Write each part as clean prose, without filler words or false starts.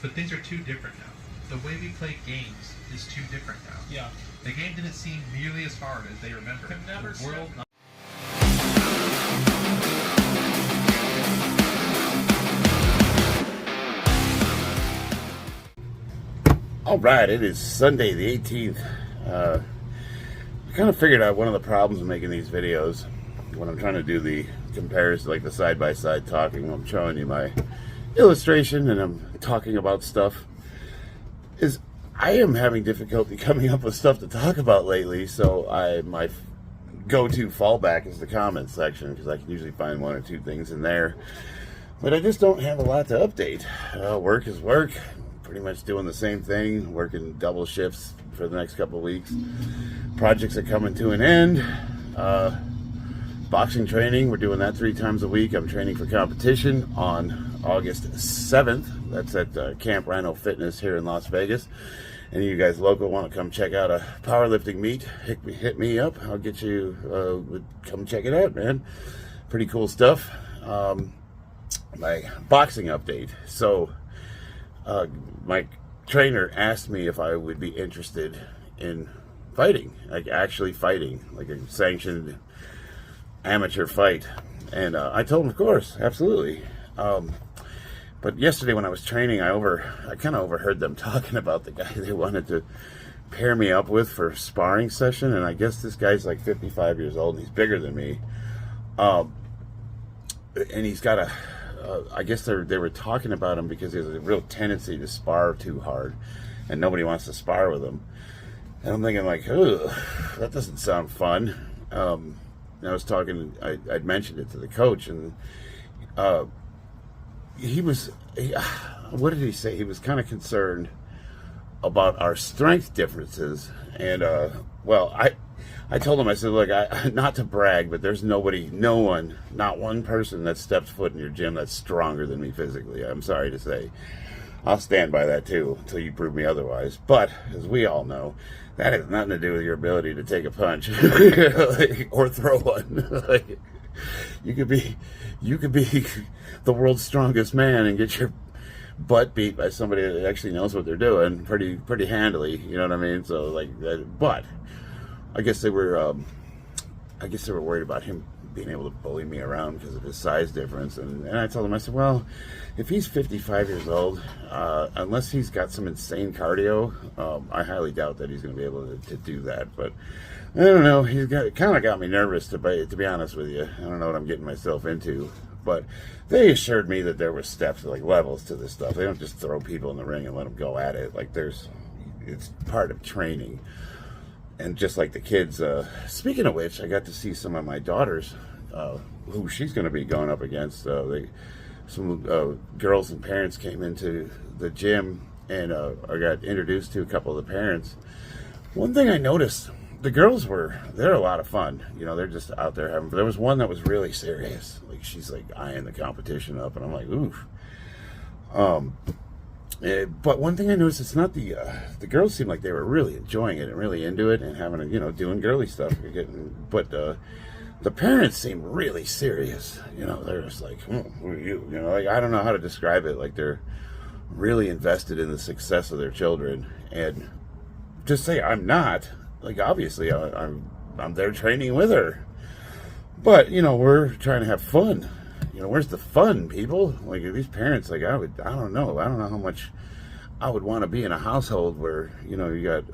But things are too different now. The way we play games is too different now. Yeah. The game didn't seem nearly as hard as they remember. Could never the world. All right, it is Sunday the 18th. I kind of figured out one of the problems of making these videos when I'm trying to do the comparison, like the side-by-side talking. I'm showing you my illustration and I'm talking about stuff. Is I am having difficulty coming up with stuff to talk about lately, so my go-to fallback is the comments section because I can usually find one or two things in there. But I just don't have a lot to update. Work is work. Pretty much doing the same thing, working double shifts for the next couple of weeks. Projects are coming to an end. Boxing training, we're doing that 3 times a week. I'm training for competition on August 7th. That's at Camp Rhino Fitness here in Las Vegas. Any of you guys local want to come check out a powerlifting meet, hit me up. I'll get you, come check it out, man. Pretty cool stuff. My boxing update. So, my trainer asked me if I would be interested in fighting, like actually fighting, like a sanctioned amateur fight. And I told him, of course, absolutely. But yesterday when I was training, I kind of overheard them talking about the guy they wanted to pair me up with for a sparring session. And I guess this guy's like 55 years old and he's bigger than me. And he's got a... I guess they were talking about him because there's a real tendency to spar too hard, and nobody wants to spar with him. And I'm thinking like, ugh, that doesn't sound fun. And I was talking, I'd mentioned it to the coach, and what did he say? He was kind of concerned about our strength differences, and well, I told him, I said, look, not to brag, but there's not one person that steps foot in your gym that's stronger than me physically. I'm sorry to say. I'll stand by that too until you prove me otherwise. But as we all know, that has nothing to do with your ability to take a punch or throw one. You could be the world's strongest man and get your butt beat by somebody that actually knows what they're doing pretty handily. You know what I mean? So like, but I guess they were worried about him being able to bully me around because of his size difference. And I told him, I said, well, if he's 55 years old, unless he's got some insane cardio, I highly doubt that he's going to be able to do that. But I don't know. It kind of got me nervous, to be honest with you. I don't know what I'm getting myself into. But they assured me that there were steps, like levels to this stuff. They don't just throw people in the ring and let them go at it. Like it's part of training. And just like the kids, speaking of which, I got to see some of my daughters, who she's going to be going up against. Some girls and parents came into the gym, and I got introduced to a couple of the parents. One thing I noticed, the girls they're a lot of fun. You know, they're just out there having. But there was one that was really serious. Like she's like eyeing the competition up, and I'm like, oof. But one thing I noticed, it's not the girls seemed like they were really enjoying it and really into it and having doing girly stuff. But the parents seem really serious. You know, they're just like, who are you? You know, like I don't know how to describe it. Like they're really invested in the success of their children. And just say I'm not. Like obviously I'm there training with her. But we're trying to have fun. Where's the fun, people? Like these parents, like I don't know how much I would want to be in a household where you got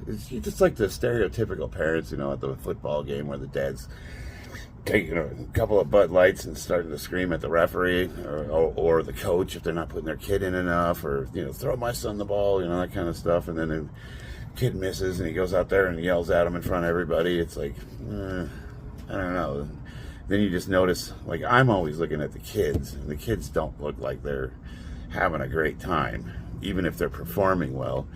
it's just like the stereotypical parents, at the football game where the dad's taking a couple of Bud Lights and starting to scream at the referee or the coach if they're not putting their kid in enough, or throw my son the ball, that kind of stuff, and then the kid misses and he goes out there and yells at him in front of everybody. It's like I don't know. Then you just notice, like, I'm always looking at the kids, and the kids don't look like they're having a great time, even if they're performing well.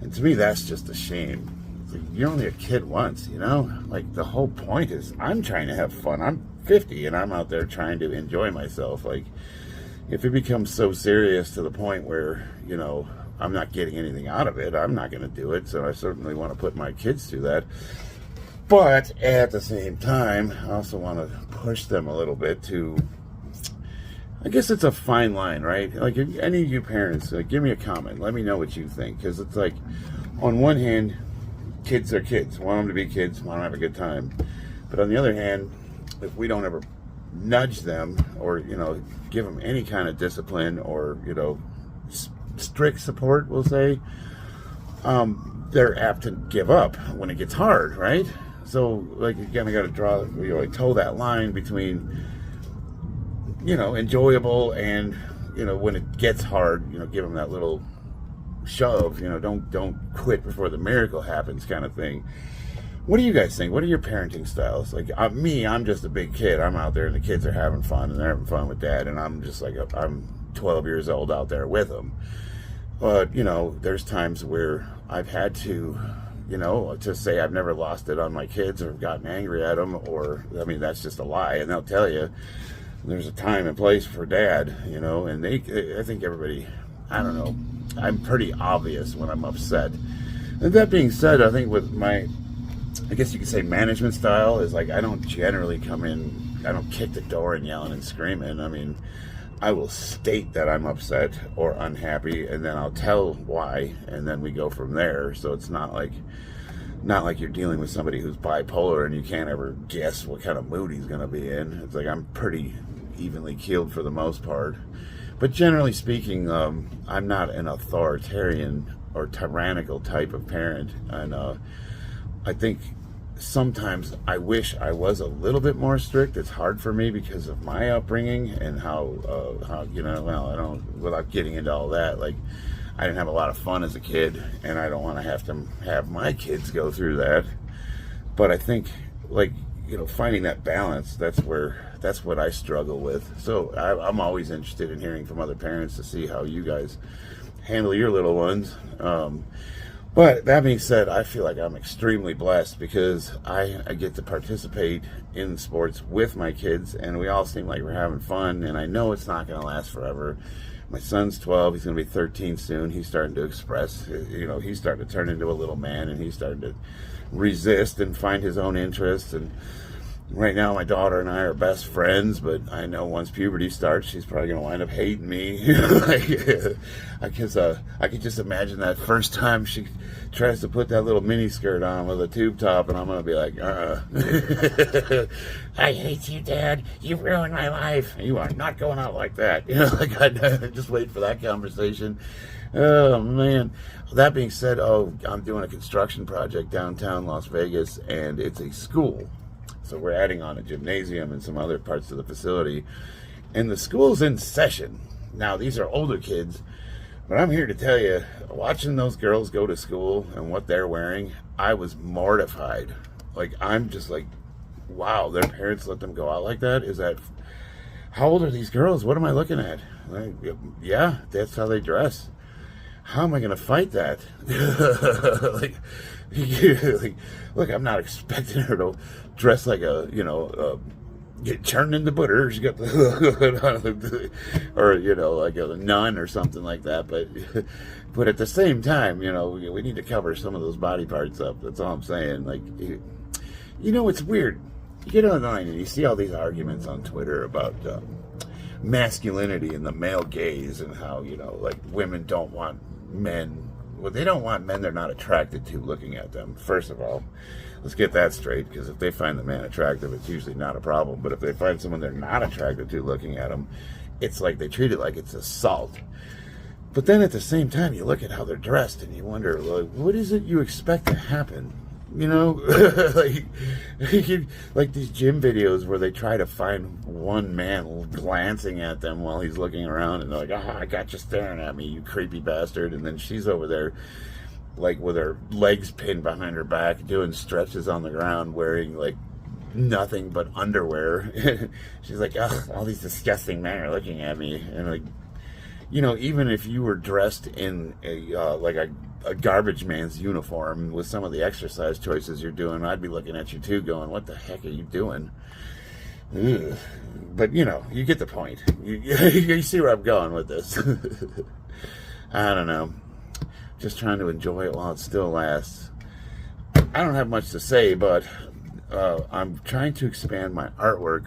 And to me, that's just a shame. It's like, you're only a kid once, Like, the whole point is I'm trying to have fun. I'm 50, and I'm out there trying to enjoy myself. Like, if it becomes so serious to the point where, I'm not getting anything out of it, I'm not going to do it. So I certainly want to put my kids through that. But at the same time, I also want to push them a little bit to, I guess it's a fine line, right? Like, if any of you parents, like, give me a comment. Let me know what you think. Because it's like, on one hand, kids are kids. Want them to be kids. Want to have a good time. But on the other hand, if we don't ever nudge them or, give them any kind of discipline or, strict support, we'll say, they're apt to give up when it gets hard, right? So, like, you kind of got to draw, toe that line between, enjoyable and, when it gets hard, give them that little shove, don't quit before the miracle happens kind of thing. What do you guys think? What are your parenting styles? Like, I'm just a big kid. I'm out there and the kids are having fun and they're having fun with dad, and I'm just like, I'm 12 years old out there with them. But, there's times where I've had to, to say I've never lost it on my kids or gotten angry at them, or, that's just a lie. And they'll tell you there's a time and place for dad, and I think everybody, I don't know, I'm pretty obvious when I'm upset. And that being said, I think with my, I guess you could say management style is like, I don't generally come in, I don't kick the door and yelling and screaming. I will state that I'm upset or unhappy, and then I'll tell why, and then we go from there. So it's not like you're dealing with somebody who's bipolar and you can't ever guess what kind of mood he's going to be in. It's like I'm pretty evenly keeled for the most part. But generally speaking, I'm not an authoritarian or tyrannical type of parent. And I think sometimes I wish I was a little bit more strict. It's hard for me because of my upbringing and how well, I don't, without getting into all that, like, I didn't have a lot of fun as a kid, and I don't want to have my kids go through that. But I think, like, finding that balance, that's what I struggle with. So I'm always interested in hearing from other parents to see how you guys handle your little ones. But that being said, I feel like I'm extremely blessed because I get to participate in sports with my kids, and we all seem like we're having fun, and I know it's not going to last forever. My son's 12, he's going to be 13 soon. He's starting to express, he's starting to turn into a little man, and he's starting to resist and find his own interests. And right now, my daughter and I are best friends, but I know once puberty starts, she's probably going to wind up hating me. I could just imagine that first time she tries to put that little mini skirt on with a tube top, and I'm going to be like, I hate you, Dad. You ruined my life. You are not going out like that. I just wait for that conversation. Oh, man. That being said, I'm doing a construction project downtown Las Vegas, and it's a school. So we're adding on a gymnasium and some other parts of the facility. And the school's in session. Now, these are older kids, but I'm here to tell you, watching those girls go to school and what they're wearing, I was mortified. Like, I'm just like, wow, their parents let them go out like that? How old are these girls? What am I looking at? Like, yeah, that's how they dress. How am I going to fight that? Look, I'm not expecting her to dress like get turned into butter. She got the, or, like a nun or something like that. But at the same time, we need to cover some of those body parts up. That's all I'm saying. Like, it's weird. You get online and you see all these arguments on Twitter about masculinity and the male gaze and how, like, women don't want men. Well, they don't want men they're not attracted to looking at them. First of all, let's get that straight, because if they find the man attractive, it's usually not a problem. But if they find someone they're not attracted to looking at them, it's like they treat it like it's assault. But then at the same time, you look at how they're dressed and you wonder, like, what is it you expect to happen? Like these gym videos where they try to find one man glancing at them while he's looking around, and they're like, I got you staring at me, you creepy bastard. And then she's over there, like, with her legs pinned behind her back, doing stretches on the ground, wearing, like, nothing but underwear. She's like, all these disgusting men are looking at me. And, like, even if you were dressed in a garbage man's uniform with some of the exercise choices you're doing, I'd be looking at you too going, what the heck are you doing? Ugh. But, you get the point. You see where I'm going with this. I don't know. Just trying to enjoy it while it still lasts. I don't have much to say, but I'm trying to expand my artwork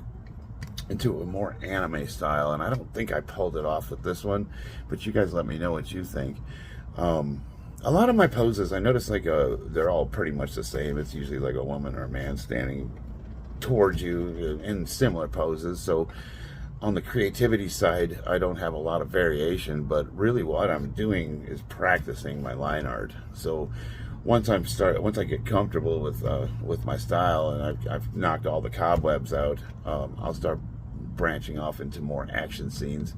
into a more anime style, and I don't think I pulled it off with this one, but you guys let me know what you think. A lot of my poses, I notice like they're all pretty much the same. It's usually like a woman or a man standing towards you in similar poses. So on the creativity side, I don't have a lot of variation, but really what I'm doing is practicing my line art. So once I get comfortable with my style, and I've knocked all the cobwebs out, I'll start branching off into more action scenes.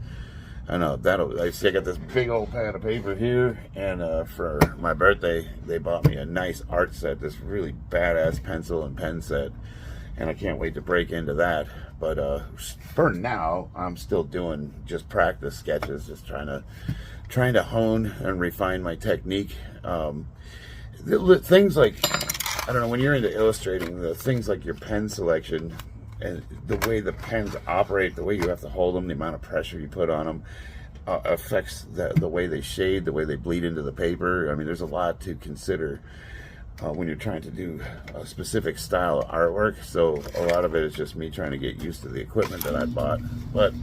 I know I see I got this big old pad of paper here, and for my birthday they bought me a nice art set, this really badass pencil and pen set, and I can't wait to break into that. But for now, I'm still doing just practice sketches, just trying to hone and refine my technique. Things like, I don't know, when you're into illustrating, the things like your pen selection and the way the pens operate, the way you have to hold them, the amount of pressure you put on them, affects the way they shade, the way they bleed into the paper. I mean, there's a lot to consider when you're trying to do a specific style of artwork. So a lot of it is just me trying to get used to the equipment that I bought. But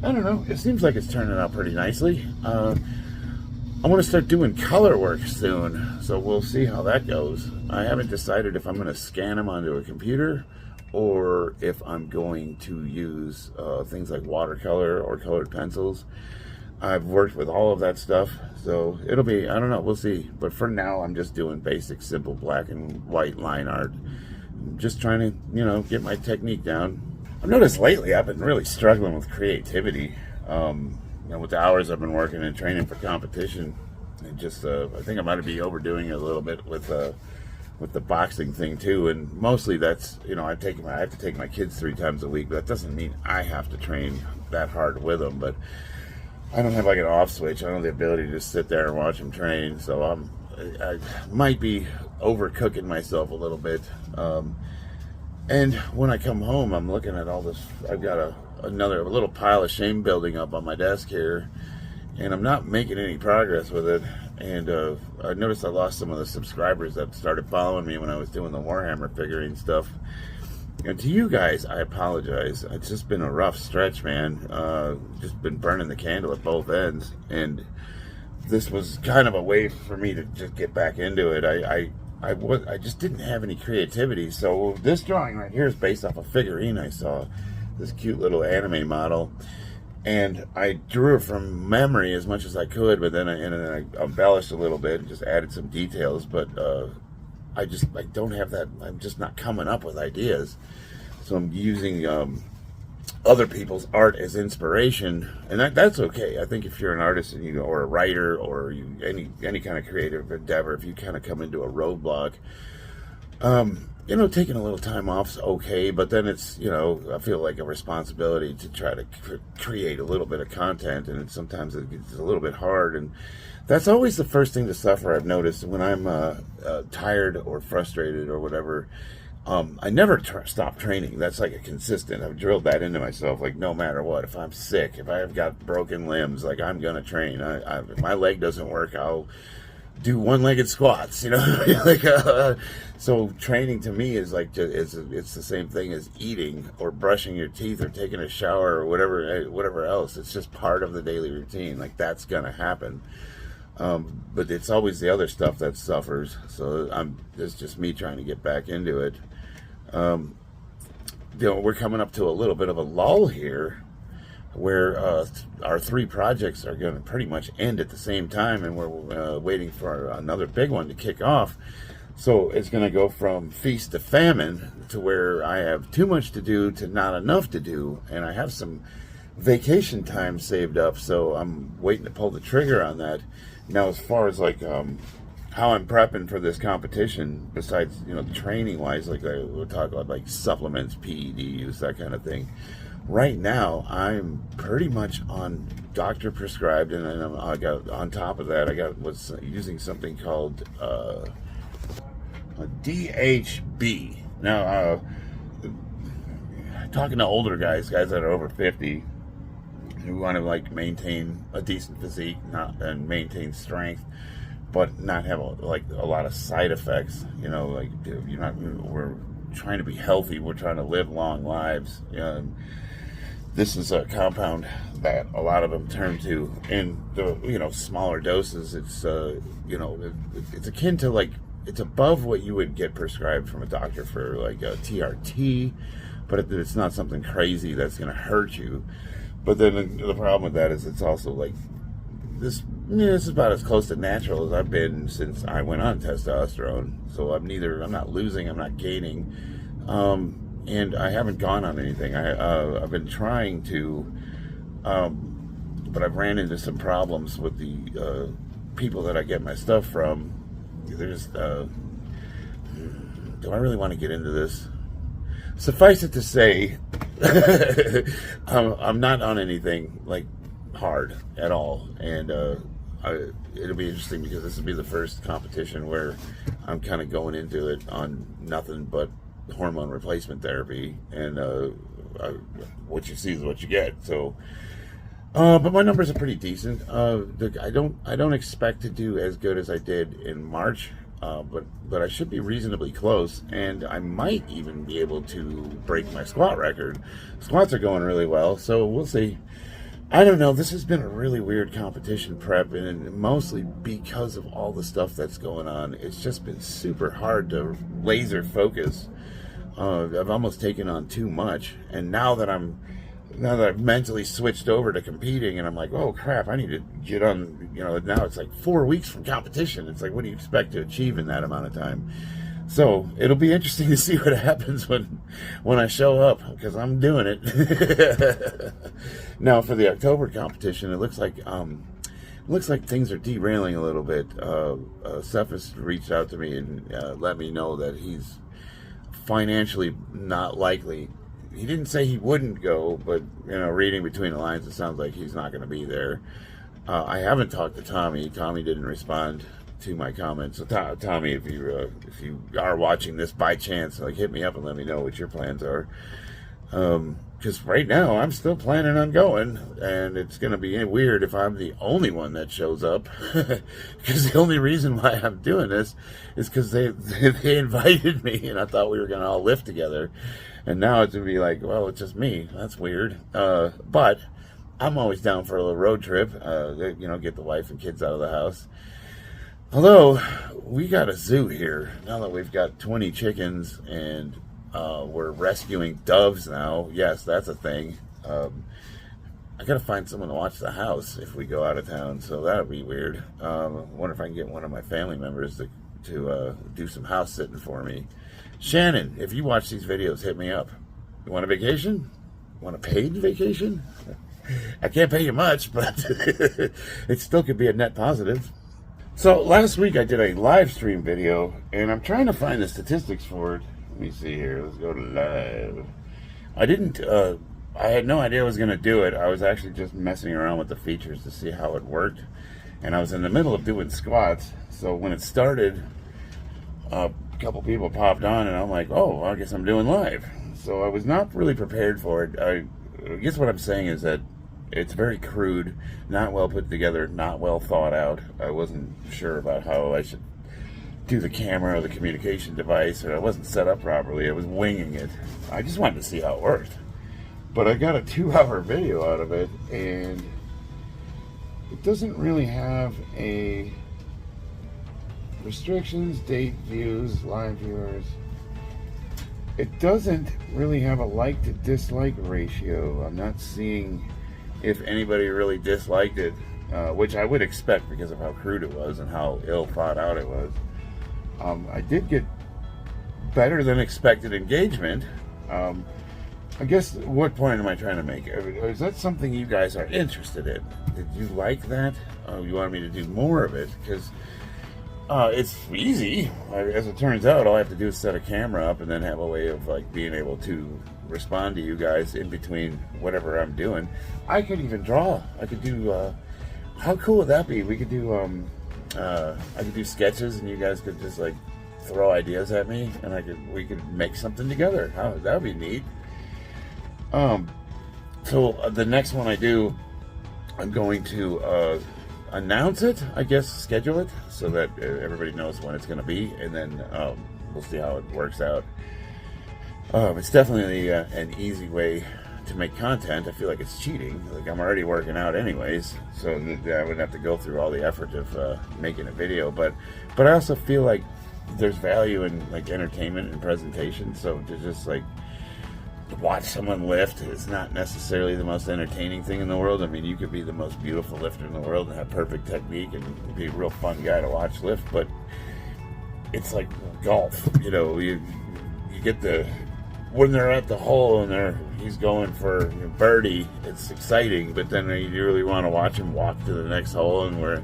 I don't know, it seems like it's turning out pretty nicely. I want to start doing color work soon, so we'll see how that goes. I haven't decided if I'm going to scan them onto a computer or if I'm going to use things like watercolor or colored pencils. I've worked with all of that stuff, so it'll be, I don't know, we'll see. But for now, I'm just doing basic, simple black and white line art. I'm just trying to, get my technique down. I've noticed lately I've been really struggling with creativity. With the hours I've been working and training for competition, and just I think I might be overdoing it a little bit with the boxing thing too. And mostly that's, I have to take my kids 3 times a week, but that doesn't mean I have to train that hard with them. But I don't have like an off switch. I don't have the ability to just sit there and watch them train. So I might be overcooking myself a little bit. And when I come home, I'm looking at all this. I've got a little pile of shame building up on my desk here, and I'm not making any progress with it. And I noticed I lost some of the subscribers that started following me when I was doing the Warhammer figurine stuff. And to you guys, I apologize. It's just been a rough stretch, man. Just been burning the candle at both ends, and this was kind of a way for me to just get back into it. I just didn't have any creativity. So this drawing right here is based off a figurine I saw, this cute little anime model, and I drew it from memory as much as I could, but then I embellished a little bit and just added some details. But I don't have that. I'm just not coming up with ideas, so I'm using other people's art as inspiration, and that's okay. I think if you're an artist and or a writer or any kind of creative endeavor, if you kind of come into a roadblock, taking a little time off's okay, but then it's, I feel like a responsibility to try to create a little bit of content, and sometimes it gets a little bit hard, and that's always the first thing to suffer. I've noticed when I'm tired or frustrated or whatever. I never stop training. That's like a consistent. I've drilled that into myself. Like no matter what, if I'm sick, if I've got broken limbs, like I'm gonna train. If my leg doesn't work, I'll do one-legged squats. So training to me is like it's the same thing as eating or brushing your teeth or taking a shower or whatever else. It's just part of the daily routine. Like that's gonna happen. But it's always the other stuff that suffers. So it's just me trying to get back into it. We're coming up to a little bit of a lull here, where our 3 projects are going to pretty much end at the same time, and we're waiting for another big one to kick off. So it's going to go from feast to famine, to where I have too much to do to not enough to do, and I have some vacation time saved up, so I'm waiting to pull the trigger on that. Now, as far as like how I'm prepping for this competition, besides training wise, like we'll talk about like supplements, PED use, that kind of thing. Right now, I'm pretty much on doctor prescribed, and I got on top of that, was using something called a DHB. Now, talking to older guys that are over 50. Who want to like maintain a decent physique, and maintain strength, but not have a lot of side effects. We're trying to be healthy. We're trying to live long lives. this is a compound that a lot of them turn to in the smaller doses. It's it's akin to like, it's above what you would get prescribed from a doctor for like a TRT, but it's not something crazy that's going to hurt you. But then the problem with that is it's also like this. This is about as close to natural as I've been since I went on testosterone. So I'm not losing, I'm not gaining, and I haven't gone on anything. I've been trying to, but I've ran into some problems with the people that I get my stuff from. There's, do I really want to get into this? Suffice it to say, I'm not on anything like hard at all, and it'll be interesting because this will be the first competition where I'm kind of going into it on nothing but hormone replacement therapy, and what you see is what you get. So, but my numbers are pretty decent. I don't expect to do as good as I did in March, but I should be reasonably close, and I might even be able to break my squat record. Squats are going really well, so we'll see. I don't know. This has been a really weird competition prep, and mostly because of all the stuff that's going on. It's just been super hard to laser focus. I've almost taken on too much, and now that I've mentally switched over to competing, and I'm like, oh crap, I need to get on. Now it's like 4 weeks from competition. It's like, what do you expect to achieve in that amount of time? So it'll be interesting to see what happens when I show up, because I'm doing it. Now for the October competition, it looks like things are derailing a little bit. Cephas reached out to me and let me know that he's financially not likely. He didn't say he wouldn't go, but reading between the lines, it sounds like he's not going to be there. I haven't talked to Tommy. Tommy didn't respond to my comments. So Tommy, if you are watching this by chance, like, hit me up and let me know what your plans are. Because right now I'm still planning on going, and it's going to be weird if I'm the only one that shows up. Because the only reason why I'm doing this is because they invited me, and I thought we were going to all lift together. And now it's going to be like, well, it's just me. That's weird. But I'm always down for a little road trip. Get the wife and kids out of the house. Although, we got a zoo here. Now that we've got 20 chickens and we're rescuing doves now. Yes, that's a thing. I gotta find someone to watch the house if we go out of town, so that would be weird. I wonder if I can get one of my family members to do some house sitting for me. Shannon, if you watch these videos, hit me up. You want a vacation? Want a paid vacation? I can't pay you much, but it still could be a net positive. So last week I did a live stream video, and I'm trying to find the statistics for it. Let me see here. Let's go to live. I had no idea I was going to do it. I was actually just messing around with the features to see how it worked. And I was in the middle of doing squats. So when it started, a couple people popped on, and I'm like, oh, I guess I'm doing live. So I was not really prepared for it. I guess what I'm saying is that it's very crude, not well put together, not well thought out. I wasn't sure about how I should do the camera or the communication device, or I wasn't set up properly. I was winging it. I just wanted to see how it worked. But I got a 2-hour video out of it, and it doesn't really have a restrictions, date, views, live viewers. It doesn't really have a like to dislike ratio. I'm not seeing if anybody really disliked it, which I would expect because of how crude it was and how ill thought out it was. I did get better than expected engagement. I guess, what point am I trying to make? Is that something you guys are interested in? Did you like that? You want me to do more of it? Because it's easy. As it turns out, all I have to do is set a camera up and then have a way of like being able to respond to you guys in between whatever I'm doing. I could even draw. I could do. How cool would that be? We could do. I could do sketches, and you guys could just like throw ideas at me, and we could make something together. That would be neat. So the next one I do, I'm going to announce it, I guess, schedule it, so that everybody knows when it's going to be, and then we'll see how it works out. It's definitely an easy way to make content, I feel like it's cheating. Like I'm already working out anyways, so I wouldn't have to go through all the effort of making a video. But I also feel like there's value in like entertainment and presentation. So to just like watch someone lift is not necessarily the most entertaining thing in the world. I mean, you could be the most beautiful lifter in the world and have perfect technique and be a real fun guy to watch lift, but it's like golf, you know. You get when they're at the hole and he's going for birdie, it's exciting, but then you really want to watch him walk to the next hole, and where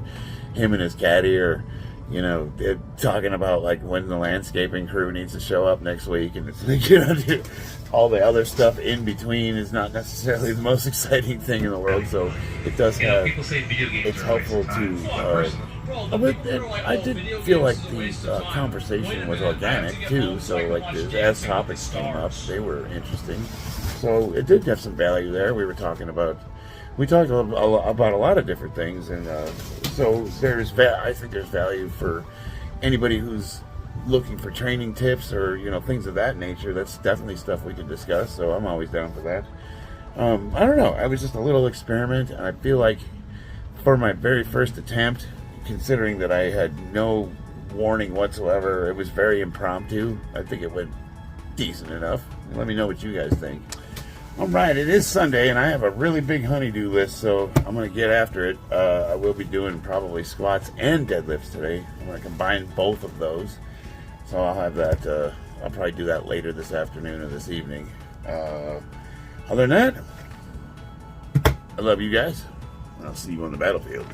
him and his caddy are, you know, they're talking about like when the landscaping crew needs to show up next week, and it's like, you know, all the other stuff in between is not necessarily the most exciting thing in the world. So it does have, people say video games it's helpful to I did feel like the conversation was organic too, so like as topics came up, they were interesting, so it did have some value there. We talked about a lot of different things, and so I think there's value for anybody who's looking for training tips or, you know, things of that nature. That's definitely stuff we can discuss, so I'm always down for that. I don't know, I was just a little experiment, and I feel like for my very first attempt, considering that I had no warning whatsoever, it was very impromptu. I think it went decent enough. Let me know what you guys think. All right, it is Sunday, and I have a really big honey-do list, so I'm going to get after it. I will be doing probably squats and deadlifts today. I'm going to combine both of those, so I'll have that. I'll probably do that later this afternoon or this evening. Other than that, I love you guys. I'll see you on the battlefield.